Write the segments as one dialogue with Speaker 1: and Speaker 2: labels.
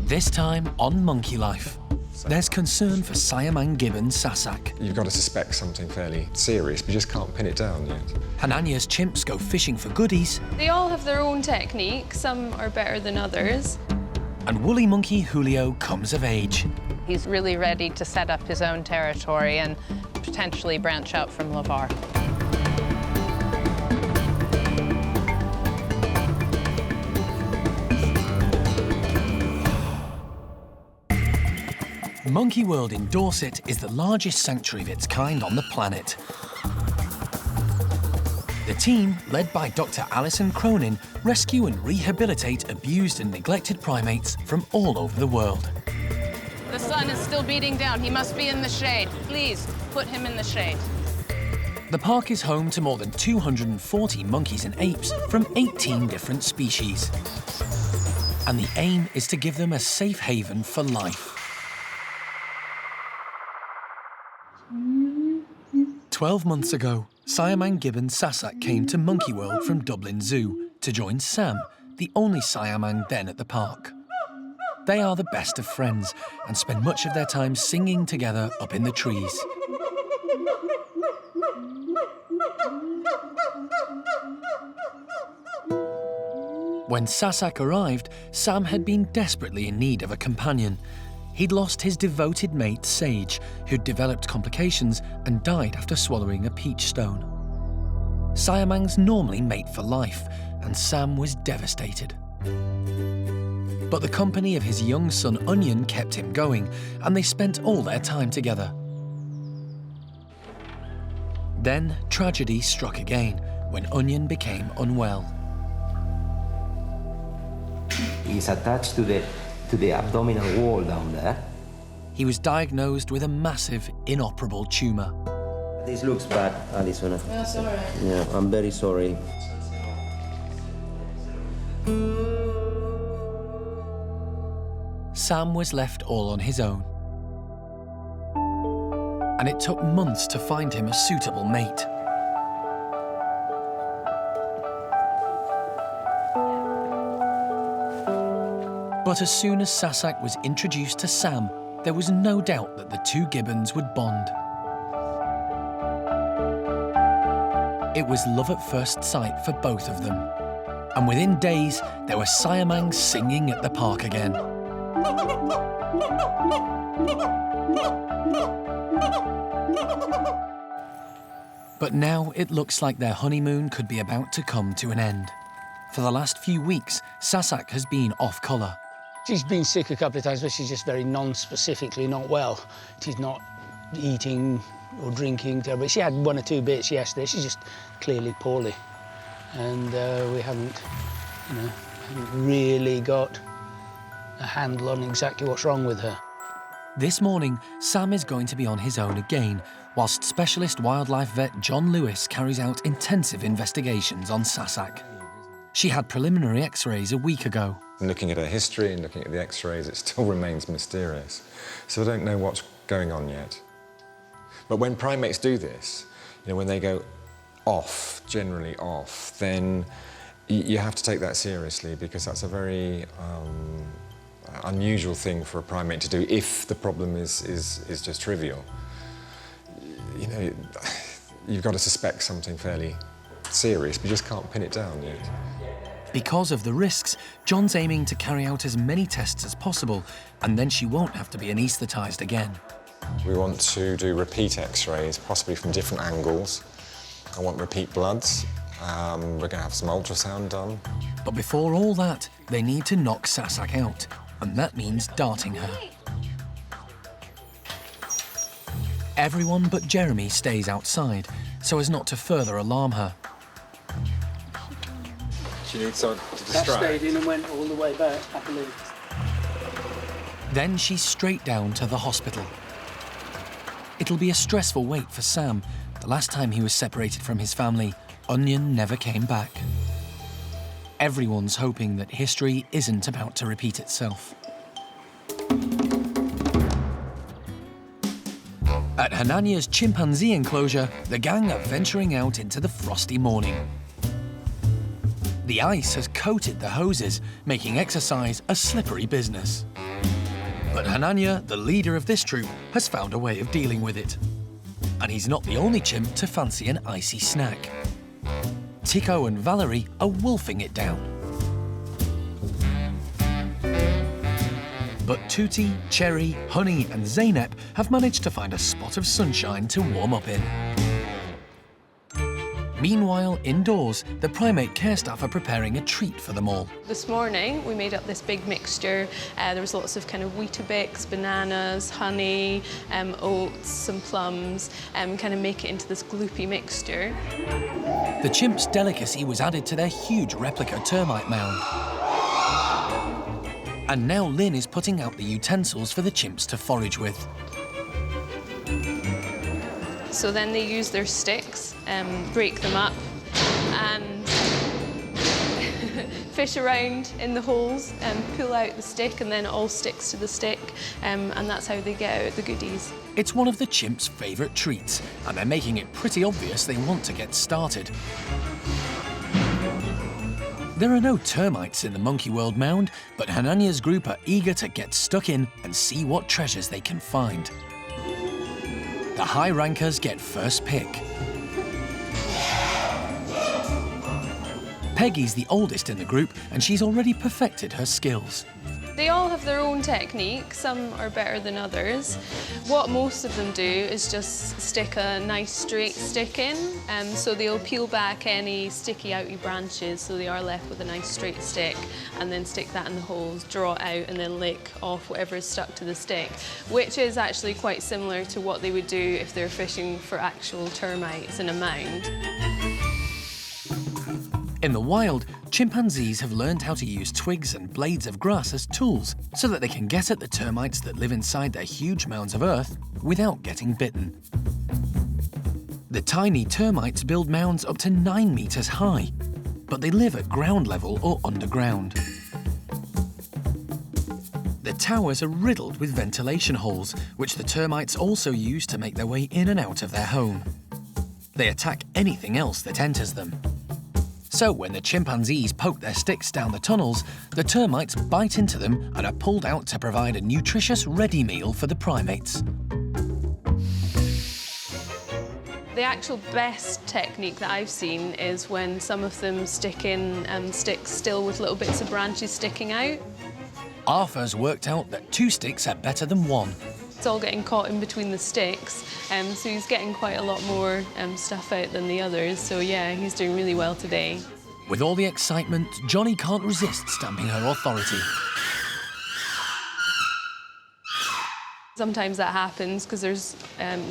Speaker 1: This time on Monkey Life, there's concern for Siamang gibbon Sasak.
Speaker 2: You've got to suspect something fairly serious, but you just can't pin it down yet.
Speaker 1: Hananya's chimps go fishing for goodies.
Speaker 3: They all have their own technique, some are better than others.
Speaker 1: And woolly monkey Julio comes of age.
Speaker 4: He's really ready to set up his own territory and potentially branch out from Lavar.
Speaker 1: Monkey World in Dorset is the largest sanctuary of its kind on the planet. The team, led by Dr. Alison Cronin, rescue and rehabilitate abused and neglected primates from all over the world.
Speaker 4: The sun is still beating down. He must be in the shade. Please, put him in the shade.
Speaker 1: The park is home to more than 240 monkeys and apes from 18 different species. And the aim is to give them a safe haven for life. 12 months ago, Siamang gibbon Sasak came to Monkey World from Dublin Zoo to join Sam, the only Siamang then at the park. They are the best of friends and spend much of their time singing together up in the trees. When Sasak arrived, Sam had been desperately in need of a companion. He'd lost his devoted mate, Sage, who'd developed complications and died after swallowing a peach stone. Siamangs normally mate for life, and Sam was devastated. But the company of his young son, Onion, kept him going, and they spent all their time together. Then tragedy struck again, when Onion became unwell.
Speaker 5: He's attached to the abdominal wall down there.
Speaker 1: He was diagnosed with a massive, inoperable tumour.
Speaker 5: This looks bad, Alison.
Speaker 3: That's all right.
Speaker 5: Yeah, I'm very sorry.
Speaker 1: Sam was left all on his own. And it took months to find him a suitable mate. But as soon as Sasak was introduced to Sam, there was no doubt that the two gibbons would bond. It was love at first sight for both of them. And within days, there were Siamangs singing at the park again. But now it looks like their honeymoon could be about to come to an end. For the last few weeks, Sasak has been off colour.
Speaker 6: She's been sick a couple of times, but she's just very non-specifically not well. She's not eating or drinking terribly. She had one or two bits yesterday. She's just clearly poorly. And we haven't really got a handle on exactly what's wrong with her.
Speaker 1: This morning, Sam is going to be on his own again, whilst specialist wildlife vet John Lewis carries out intensive investigations on Sasak. She had preliminary x-rays a week ago.
Speaker 2: Looking at her history and looking at the x-rays, it still remains mysterious. So I don't know what's going on yet. But when primates do this, when they go off, generally off, then you have to take that seriously, because that's a very unusual thing for a primate to do if the problem is just trivial. You've got to suspect something fairly serious, but you just can't pin it down yet.
Speaker 1: Because of the risks, John's aiming to carry out as many tests as possible, and then she won't have to be anaesthetised again.
Speaker 2: We want to do repeat x-rays, possibly from different angles. I want repeat bloods. We're going to have some ultrasound done.
Speaker 1: But before all that, they need to knock Sasak out, and that means darting her. Everyone but Jeremy stays outside, so as not to further alarm her.
Speaker 2: She needs someone to
Speaker 6: That
Speaker 2: distract.
Speaker 6: stayed in and went all the way back, I believe.
Speaker 1: Then she's straight down to the hospital. It'll be a stressful wait for Sam. The last time he was separated from his family, Onion never came back. Everyone's hoping that history isn't about to repeat itself. At Hananya's chimpanzee enclosure, the gang are venturing out into the frosty morning. The ice has coated the hoses, making exercise a slippery business. But Hananya, the leader of this troop, has found a way of dealing with it. And he's not the only chimp to fancy an icy snack. Tico and Valerie are wolfing it down. But Tutti, Cherry, Honey and Zeynep have managed to find a spot of sunshine to warm up in. Meanwhile, indoors, the primate care staff are preparing a treat for them all.
Speaker 3: This morning, we made up this big mixture. There was lots of kind of Weetabix, bananas, honey, oats, some plums, kind of make it into this gloopy mixture.
Speaker 1: The chimp's delicacy was added to their huge replica termite mound. And now Lynn is putting out the utensils for the chimps to forage with.
Speaker 3: So then they use their sticks, break them up, and fish around in the holes and pull out the stick, and then it all sticks to the stick, and that's how they get out the goodies.
Speaker 1: It's one of the chimps' favourite treats, and they're making it pretty obvious they want to get started. There are no termites in the Monkey World mound, but Hananya's group are eager to get stuck in and see what treasures they can find. The high rankers get first pick. Peggy's the oldest in the group, and she's already perfected her skills.
Speaker 3: They all have their own technique. Some are better than others. What most of them do is just stick a nice straight stick in. So they'll peel back any sticky outy branches, so they are left with a nice straight stick, and then stick that in the holes, draw it out, and then lick off whatever is stuck to the stick, which is actually quite similar to what they would do if they're fishing for actual termites in a mound.
Speaker 1: In the wild, chimpanzees have learned how to use twigs and blades of grass as tools so that they can get at the termites that live inside their huge mounds of earth without getting bitten. The tiny termites build mounds up to 9 meters high, but they live at ground level or underground. The towers are riddled with ventilation holes, which the termites also use to make their way in and out of their home. They attack anything else that enters them. So when the chimpanzees poke their sticks down the tunnels, the termites bite into them and are pulled out to provide a nutritious ready meal for the primates.
Speaker 3: The actual best technique that I've seen is when some of them stick in sticks still with little bits of branches sticking out.
Speaker 1: Arthur's worked out that 2 sticks are better than 1.
Speaker 3: It's all getting caught in between the sticks, so he's getting quite a lot more stuff out than the others. So yeah, he's doing really well today.
Speaker 1: With all the excitement, Johnny can't resist stamping her authority.
Speaker 3: Sometimes that happens because there's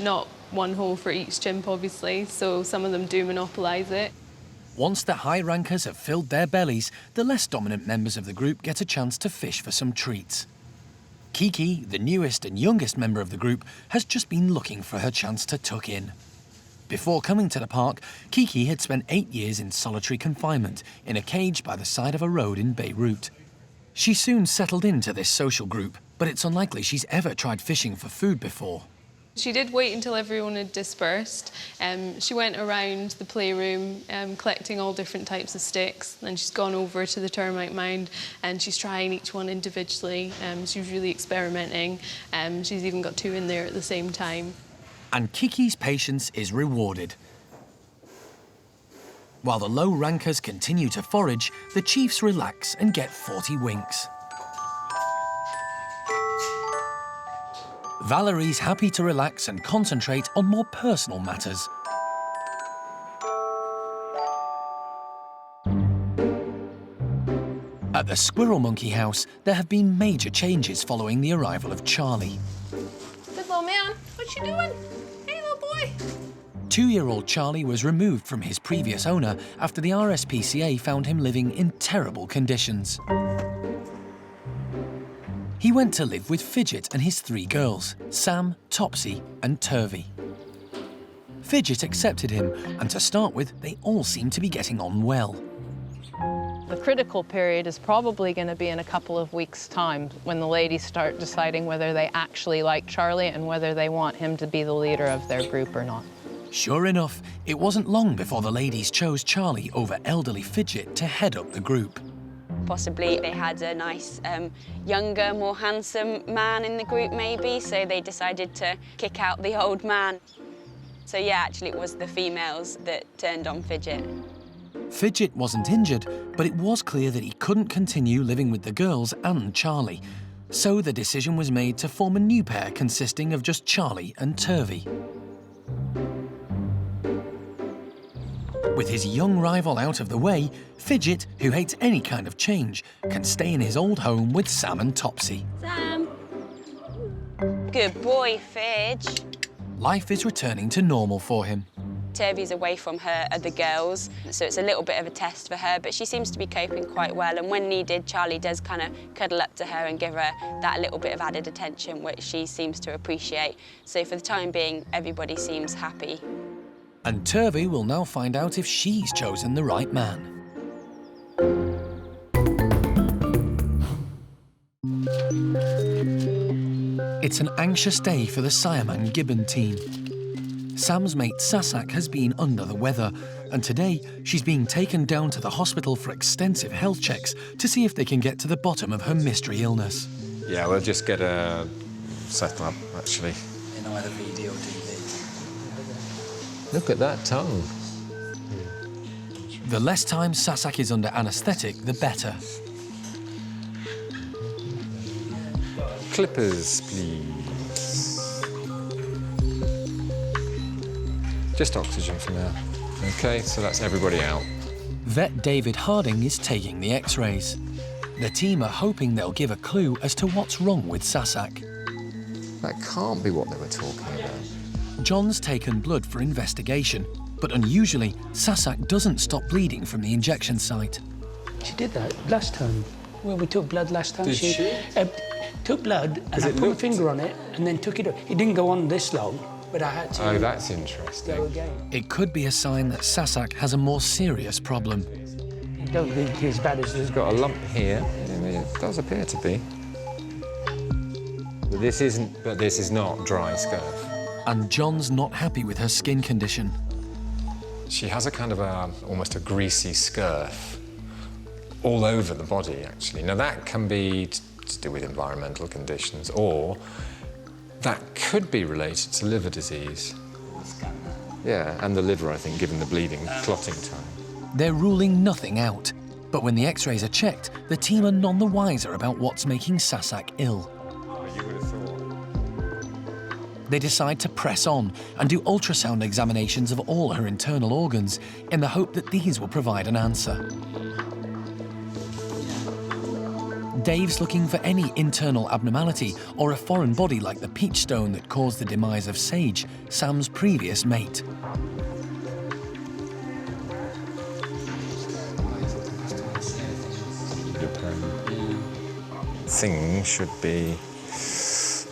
Speaker 3: not one hole for each chimp, obviously, so some of them do monopolise it.
Speaker 1: Once the high rankers have filled their bellies, the less dominant members of the group get a chance to fish for some treats. Kiki, the newest and youngest member of the group, has just been looking for her chance to tuck in. Before coming to the park, Kiki had spent 8 years in solitary confinement in a cage by the side of a road in Beirut. She soon settled into this social group, but it's unlikely she's ever tried fishing for food before.
Speaker 3: She did wait until everyone had dispersed. She went around the playroom collecting all different types of sticks. Then she's gone over to the termite mound and she's trying each one individually. She's really experimenting. She's even got 2 in there at the same time.
Speaker 1: And Kiki's patience is rewarded. While the low rankers continue to forage, the chiefs relax and get 40 winks. Valerie's happy to relax and concentrate on more personal matters. At the Squirrel Monkey House, there have been major changes following the arrival of Charlie.
Speaker 3: Good little man, what you doing? Hey, little boy.
Speaker 1: 2-year-old Charlie was removed from his previous owner after the RSPCA found him living in terrible conditions. He went to live with Fidget and his 3 girls, Sam, Topsy and Turvy. Fidget accepted him, and to start with, they all seemed to be getting on well.
Speaker 4: The critical period is probably going to be in a couple of weeks' time when the ladies start deciding whether they actually like Charlie and whether they want him to be the leader of their group or not.
Speaker 1: Sure enough, it wasn't long before the ladies chose Charlie over elderly Fidget to head up the group.
Speaker 7: possibly they had a nice, younger, more handsome man in the group maybe, so they decided to kick out the old man. So yeah, actually it was the females that turned on Fidget.
Speaker 1: Fidget wasn't injured, but it was clear that he couldn't continue living with the girls and Charlie. So the decision was made to form a new pair consisting of just Charlie and Turvy. With his young rival out of the way, Fidget, who hates any kind of change, can stay in his old home with Sam and Topsy.
Speaker 7: Sam. Good boy, Fidge.
Speaker 1: Life is returning to normal for him.
Speaker 7: Turvy's away from her other girls, so it's a little bit of a test for her, but she seems to be coping quite well, and when needed, Charlie does kind of cuddle up to her and give her that little bit of added attention, which she seems to appreciate. So for the time being, everybody seems happy.
Speaker 1: And Turvy will now find out if she's chosen the right man. It's an anxious day for the Siamang Gibbon team. Sam's mate Sasak has been under the weather, and today she's being taken down to the hospital for extensive health checks to see if they can get to the bottom of her mystery illness.
Speaker 2: Yeah, we'll just get a set up, actually.
Speaker 8: In either video or TV.
Speaker 2: Look at that tongue.
Speaker 1: The less time Sasak is under anaesthetic, the better.
Speaker 2: Clippers, please. Just oxygen for now. OK, so that's everybody out.
Speaker 1: Vet David Harding is taking the x-rays. The team are hoping they'll give a clue as to what's wrong with Sasak.
Speaker 2: That can't be what they were talking about.
Speaker 1: John's taken blood for investigation, but unusually, Sasak doesn't stop bleeding from the injection site.
Speaker 6: She did that last time. Well, we took blood last time.
Speaker 2: Did she?
Speaker 6: Took blood, and I put my finger on it, and then took it off. It didn't go on this long, but I had to.
Speaker 2: Oh, that's interesting.
Speaker 6: Go again.
Speaker 1: It could be a sign that Sasak has a more serious problem.
Speaker 6: I don't think as bad as
Speaker 2: He's got a lump here. It does appear to be. But this is not dry scurf.
Speaker 1: And John's not happy with her skin condition.
Speaker 2: She has a kind of almost a greasy scurf all over the body, actually. Now, that can be to do with environmental conditions, or that could be related to liver disease. Yeah, and the liver, I think, given the bleeding, clotting time.
Speaker 1: They're ruling nothing out. But when the x-rays are checked, the team are none the wiser about what's making Sasak ill.
Speaker 2: You would have thought.
Speaker 1: They decide to press on and do ultrasound examinations of all her internal organs in the hope that these will provide an answer. Dave's looking for any internal abnormality or a foreign body like the peach stone that caused the demise of Sage, Sam's previous mate.
Speaker 2: Thing should be...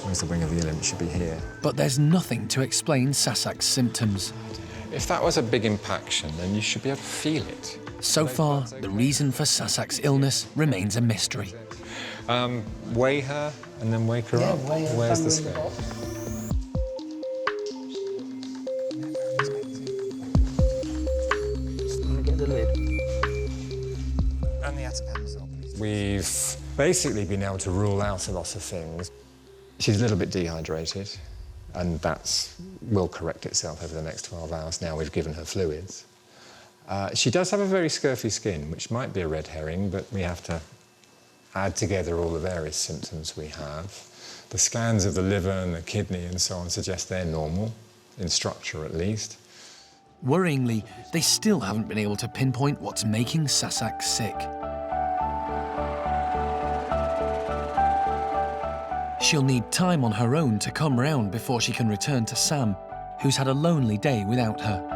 Speaker 2: Where's the wing of the ear limb? It should be here.
Speaker 1: But there's nothing to explain Sasak's symptoms.
Speaker 2: If that was a big impaction, then you should be able to feel it.
Speaker 1: So far, the reason for Sasak's illness remains a mystery.
Speaker 2: Weigh her and then wake her up.
Speaker 6: Weigh her.
Speaker 2: Where's the scale?
Speaker 6: Get the lid.
Speaker 8: And the atapem as well, please.
Speaker 2: We've basically been able to rule out a lot of things. She's a little bit dehydrated, and that will correct itself over the next 12 hours. Now we've given her fluids. She does have a very scurfy skin, which might be a red herring, but we have to add together all the various symptoms we have. The scans of the liver and the kidney and so on suggest they're normal, in structure at least.
Speaker 1: Worryingly, they still haven't been able to pinpoint what's making Sasak sick. She'll need time on her own to come round before she can return to Sam, who's had a lonely day without her.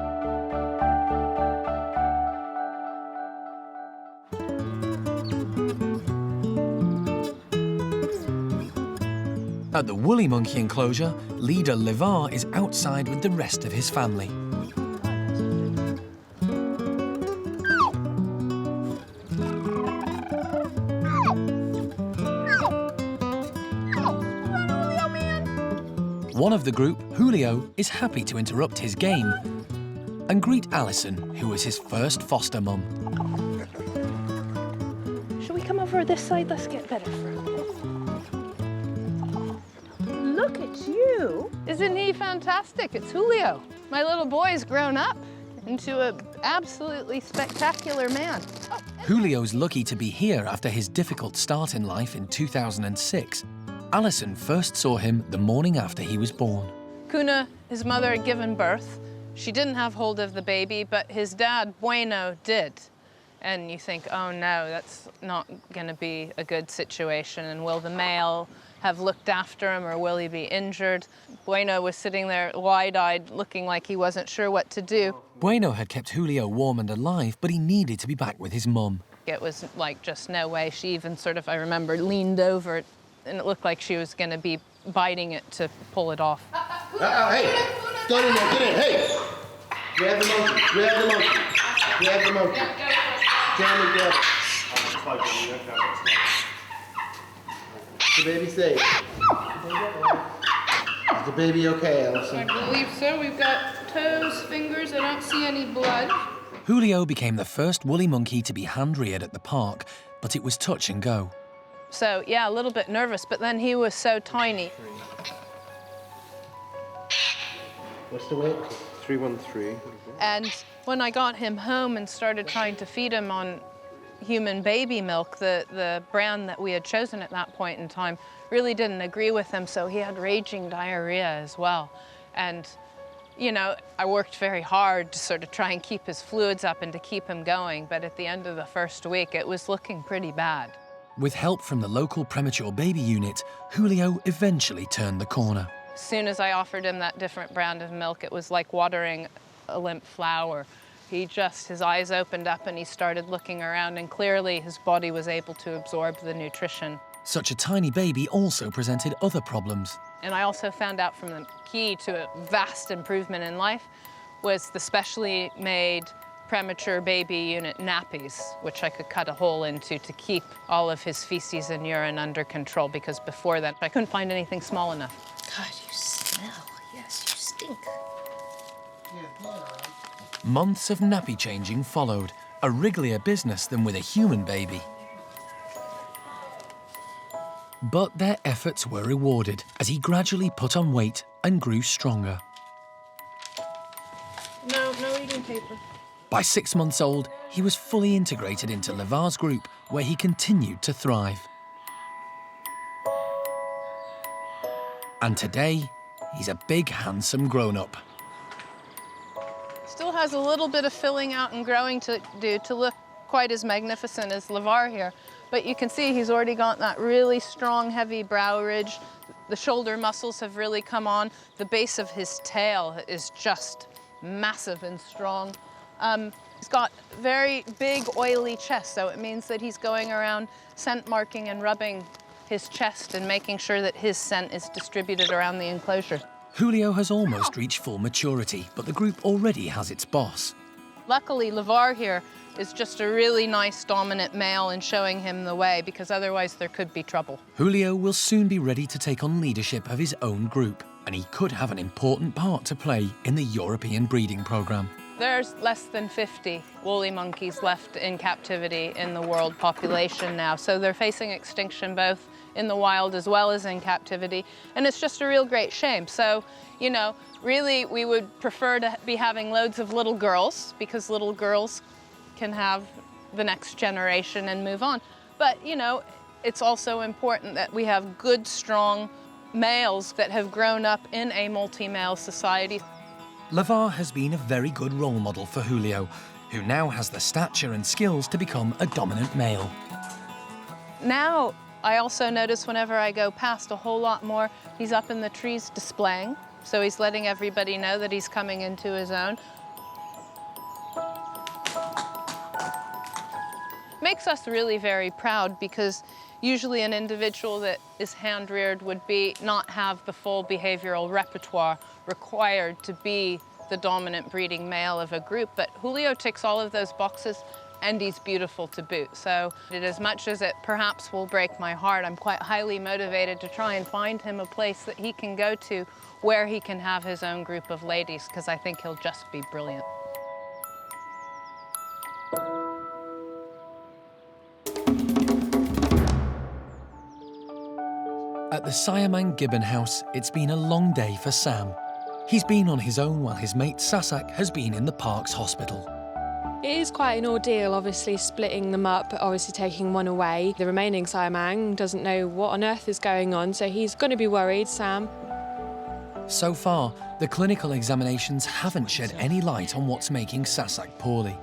Speaker 1: At the Woolly Monkey enclosure, leader Levar is outside with the rest of his family. One of the group, Julio, is happy to interrupt his game and greet Alison, who is his first foster mum.
Speaker 4: Shall we come over this side. Let's get better for him. Look at you. Isn't he fantastic? It's Julio. My little boy's grown up into an absolutely spectacular man.
Speaker 1: Julio's lucky to be here after his difficult start in life in 2006. Alison first saw him the morning after he was born.
Speaker 4: Kuna, his mother, had given birth. She didn't have hold of the baby, but his dad, Bueno, did. And you think, oh no, that's not gonna be a good situation, and will the male have looked after him, or will he be injured? Bueno was sitting there wide-eyed, looking like he wasn't sure what to do.
Speaker 1: Bueno had kept Julio warm and alive, but he needed to be back with his mum.
Speaker 4: It was like just no way. She even sort of, I remember, leaned over, and it looked like she was gonna be biting it to pull it off.
Speaker 9: Hey, get in there, get in, hey! Grab the monkey, grab the monkey, grab the monkey. Grab it. Is the baby safe? Is the baby okay, Alison?
Speaker 4: I believe so. We've got toes, fingers. I don't see any blood.
Speaker 1: Julio became the first woolly monkey to be hand-reared at the park, but it was touch and go.
Speaker 4: So, yeah, a little bit nervous, but then he was so tiny.
Speaker 9: What's the weight?
Speaker 8: 313.
Speaker 4: And when I got him home and started trying to feed him on human baby milk, the brand that we had chosen at that point in time really didn't agree with him, so he had raging diarrhea as well. And, you know, I worked very hard to sort of try and keep his fluids up and to keep him going, but at the end of the first week, it was looking pretty bad.
Speaker 1: With help from the local premature baby unit, Julio eventually turned the corner.
Speaker 4: As soon as I offered him that different brand of milk, it was like watering a limp flower. His eyes opened up and he started looking around, and clearly his body was able to absorb the nutrition.
Speaker 1: Such a tiny baby also presented other problems.
Speaker 4: And I also found out from the key to a vast improvement in life was the specially made premature baby unit nappies, which I could cut a hole into to keep all of his feces and urine under control, because before that I couldn't find anything small enough.
Speaker 10: God, you smell. Yes, you stink.
Speaker 1: Months of nappy changing followed, a wrigglier business than with a human baby. But their efforts were rewarded as he gradually put on weight and grew stronger.
Speaker 4: No eating paper.
Speaker 1: By 6 months old, he was fully integrated into Lavar's group, where he continued to thrive. And today, he's a big, handsome grown-up.
Speaker 4: Still has a little bit of filling out and growing to do to look quite as magnificent as Lavar here. But you can see he's already got that really strong, heavy brow ridge. The shoulder muscles have really come on. The base of his tail is just massive and strong. He's got very big, oily chest, so it means that he's going around scent marking and rubbing his chest and making sure that his scent is distributed around the enclosure.
Speaker 1: Julio has almost reached full maturity, but the group already has its boss.
Speaker 4: Luckily, Lavar here is just a really nice dominant male in showing him the way, because otherwise there could be trouble.
Speaker 1: Julio will soon be ready to take on leadership of his own group, and he could have an important part to play in the European breeding program.
Speaker 4: There's less than 50 woolly monkeys left in captivity in the world population now, so they're facing extinction both in the wild as well as in captivity, and it's just a real great shame. So, you know, really we would prefer to be having loads of little girls, because little girls can have the next generation and move on. But, you know, it's also important that we have good, strong males that have grown up in a multi-male society.
Speaker 1: Lavar has been a very good role model for Julio, who now has the stature and skills to become a dominant male.
Speaker 4: Now, I also notice whenever I go past a whole lot more, he's up in the trees displaying. So he's letting everybody know that he's coming into his own. Makes us really very proud, because usually an individual that is hand-reared would not have the full behavioral repertoire required to be the dominant breeding male of a group. But Julio ticks all of those boxes, and he's beautiful to boot. So as much as it perhaps will break my heart, I'm quite highly motivated to try and find him a place that he can go to where he can have his own group of ladies, because I think he'll just be brilliant.
Speaker 1: At the Siamang Gibbon House, it's been a long day for Sam. He's been on his own while his mate Sasak has been in the park's hospital.
Speaker 11: It is quite an ordeal, obviously, splitting them up, obviously taking one away. The remaining Siamang doesn't know what on earth is going on, so he's going to be worried, Sam.
Speaker 1: So far, the clinical examinations haven't shed any light on what's making Sasak poorly.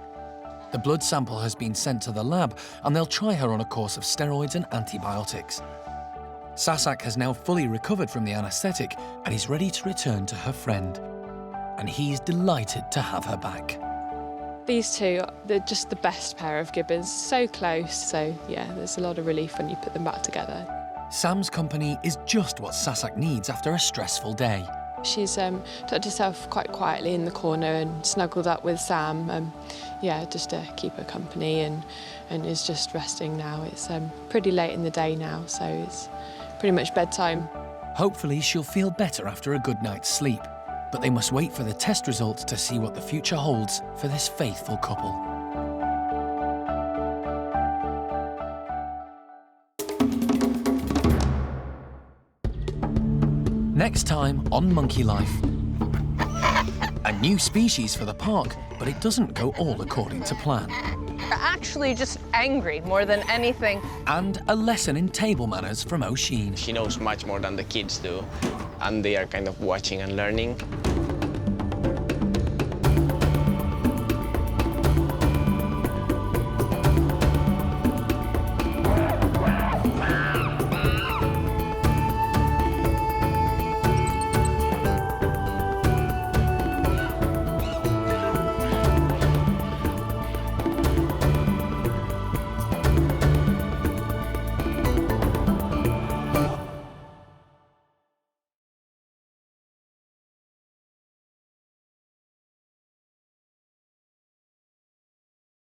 Speaker 1: The blood sample has been sent to the lab and they'll try her on a course of steroids and antibiotics. Sasak has now fully recovered from the anaesthetic and is ready to return to her friend. And he's delighted to have her back.
Speaker 11: These two, they're just the best pair of gibbons, so close. So yeah, there's a lot of relief when you put them back together.
Speaker 1: Sam's company is just what Sasak needs after a stressful day.
Speaker 11: She's tucked herself quite quietly in the corner and snuggled up with Sam, just to keep her company, and is just resting now. It's pretty late in the day now, so it's pretty much bedtime.
Speaker 1: Hopefully she'll feel better after a good night's sleep, but they must wait for the test results to see what the future holds for this faithful couple. Next time on Monkey Life. A new species for the park, but it doesn't go all according to plan.
Speaker 4: Actually just angry more than anything.
Speaker 1: And a lesson in table manners from O'Sheen.
Speaker 12: She knows much more than the kids do, and they are kind of watching and learning.